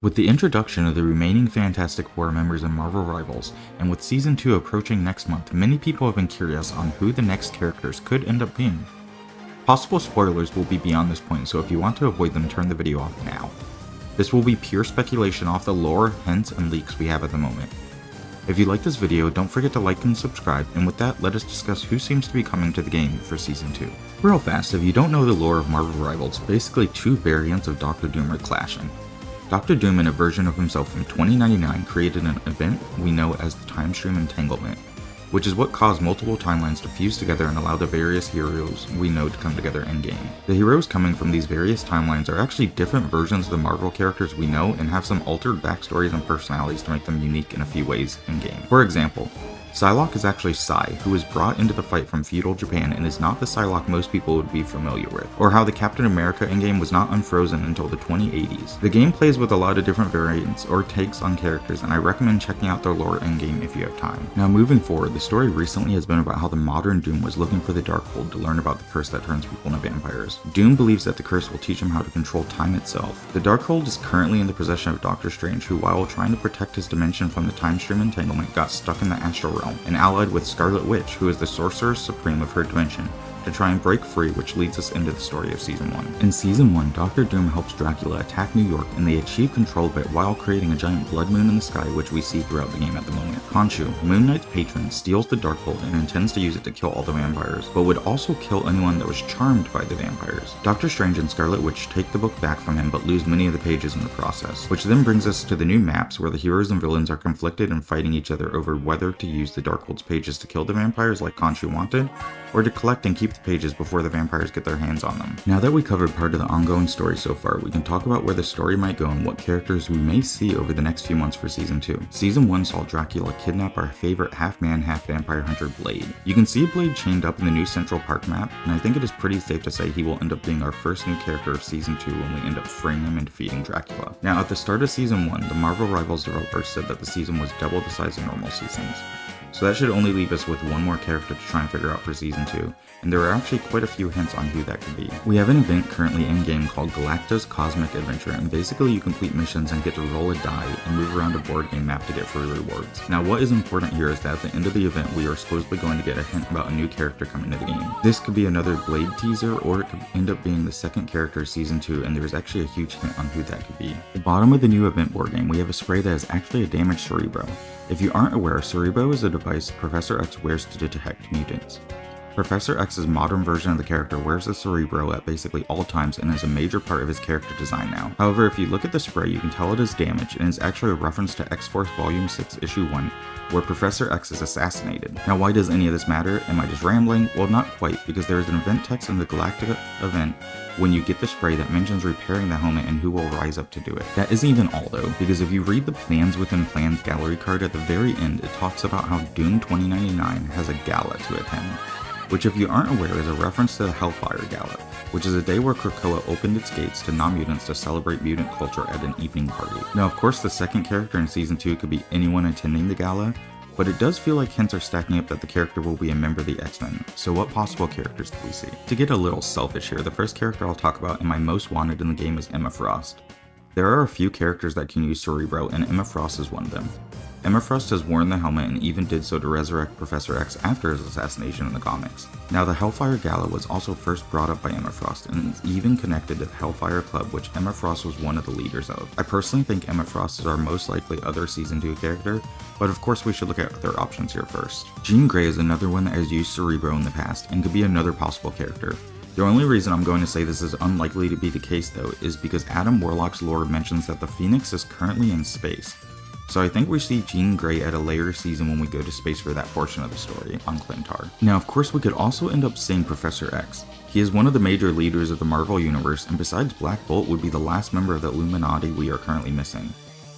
With the introduction of the remaining Fantastic Four members in Marvel Rivals, and with Season 2 approaching next month, many people have been curious on who the next characters could end up being. Possible spoilers will be beyond this point, so if you want to avoid them, turn the video off now. This will be pure speculation off the lore, hints, and leaks we have at the moment. If you like this video, don't forget to like and subscribe, and with that, let us discuss who seems to be coming to the game for Season 2. Real fast, if you don't know the lore of Marvel Rivals, basically two variants of Doctor Doom are clashing. Dr. Doom, in a version of himself from 2099, created an event we know as the Time Stream Entanglement, which is what caused multiple timelines to fuse together and allow the various heroes we know to come together in-game. The heroes coming from these various timelines are actually different versions of the Marvel characters we know and have some altered backstories and personalities to make them unique in a few ways in-game. For example, Psylocke is actually Psy, who was brought into the fight from feudal Japan and is not the Psylocke most people would be familiar with, or how the Captain America in-game was not unfrozen until the 2080s. The game plays with a lot of different variants or takes on characters, and I recommend checking out their lore in-game if you have time. Now moving forward, the story recently has been about how the modern Doom was looking for the Darkhold to learn about the curse that turns people into vampires. Doom believes that the curse will teach him how to control time itself. The Darkhold is currently in the possession of Doctor Strange, who while trying to protect his dimension from the Time Stream Entanglement got stuck in the Astral Realm, and allied with Scarlet Witch, who is the Sorcerer Supreme of her dimension, to try and break free, which leads us into the story of Season 1. In Season 1, Doctor Doom helps Dracula attack New York, and they achieve control of it while creating a giant blood moon in the sky, which we see throughout the game at the moment. Khonshu, Moon Knight's patron, steals the Darkhold and intends to use it to kill all the vampires, but would also kill anyone that was charmed by the vampires. Doctor Strange and Scarlet Witch take the book back from him, but lose many of the pages in the process, which then brings us to the new maps where the heroes and villains are conflicted and fighting each other over whether to use the Darkhold's pages to kill the vampires like Khonshu wanted, or to collect and keep the pages before the vampires get their hands on them. Now that we covered part of the ongoing story so far, we can talk about where the story might go and what characters we may see over the next few months for Season 2. Season 1 saw Dracula kidnap our favorite half-man, half-vampire hunter Blade. You can see Blade chained up in the new Central Park map, and I think it is pretty safe to say he will end up being our first new character of Season 2 when we end up freeing him and defeating Dracula. Now at the start of Season 1, the Marvel Rivals developers said that the season was double the size of normal seasons. So that should only leave us with one more character to try and figure out for Season 2, and there are actually quite a few hints on who that could be. We have an event currently in-game called Galacta's Cosmic Adventure, and basically you complete missions and get to roll a die and move around a board game map to get free rewards. Now what is important here is that at the end of the event we are supposedly going to get a hint about a new character coming to the game. This could be another Blade teaser, or it could end up being the second character of Season 2, and there is actually a huge hint on who that could be. At the bottom of the new event board game we have a spray that is actually a damaged Cerebro. If you aren't aware, Cerebro is a device Professor X wears to detect mutants. Professor X's modern version of the character wears the Cerebro at basically all times and is a major part of his character design now. However, if you look at the spray, you can tell it is damaged and is actually a reference to X-Force Volume 6 Issue 1, where Professor X is assassinated. Now why does any of this matter? Am I just rambling? Well, not quite, because there is an event text in the Galactica event when you get the spray that mentions repairing the helmet and who will rise up to do it. That isn't even all though, because if you read the Plans Within Plans gallery card at the very end, it talks about how Doom 2099 has a gala to attend, which if you aren't aware is a reference to the Hellfire Gala, which is a day where Krakoa opened its gates to non-mutants to celebrate mutant culture at an evening party. Now of course the second character in Season 2 could be anyone attending the gala, but it does feel like hints are stacking up that the character will be a member of the X-Men, so what possible characters do we see? To get a little selfish here, the first character I'll talk about and my most wanted in the game is Emma Frost. There are a few characters that can use Cerebro, and Emma Frost is one of them. Emma Frost has worn the helmet and even did so to resurrect Professor X after his assassination in the comics. Now the Hellfire Gala was also first brought up by Emma Frost and is even connected to the Hellfire Club, which Emma Frost was one of the leaders of. I personally think Emma Frost is our most likely other Season 2 character, but of course we should look at other options here first. Jean Grey is another one that has used Cerebro in the past and could be another possible character. The only reason I'm going to say this is unlikely to be the case though is because Adam Warlock's lore mentions that the Phoenix is currently in space. So I think we see Jean Grey at a later season when we go to space for that portion of the story on Clintar. Now of course we could also end up seeing Professor X. He is one of the major leaders of the Marvel Universe, and besides Black Bolt would be the last member of the Illuminati we are currently missing.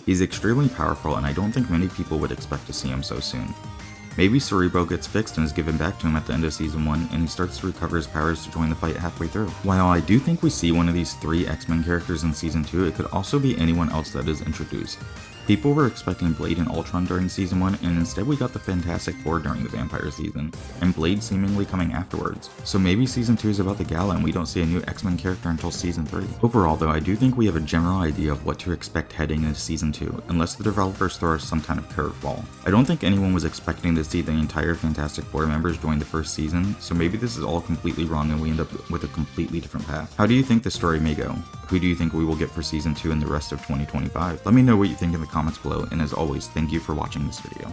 He's extremely powerful and I don't think many people would expect to see him so soon. Maybe Cerebro gets fixed and is given back to him at the end of Season 1 and he starts to recover his powers to join the fight halfway through. While I do think we see one of these three X-Men characters in Season 2, it could also be anyone else that is introduced. People were expecting Blade and Ultron during Season 1, and instead we got the Fantastic Four during the Vampire season, and Blade seemingly coming afterwards. So maybe Season 2 is about the Gala and we don't see a new X-Men character until Season 3. Overall though, I do think we have a general idea of what to expect heading into Season 2, unless the developers throw us some kind of curveball. I don't think anyone was expecting to see the entire Fantastic Four members join the first season, so maybe this is all completely wrong and we end up with a completely different path. How do you think the story may go? Who do you think we will get for Season 2 and the rest of 2025? Let me know what you think in the comments below, and as always, thank you for watching this video.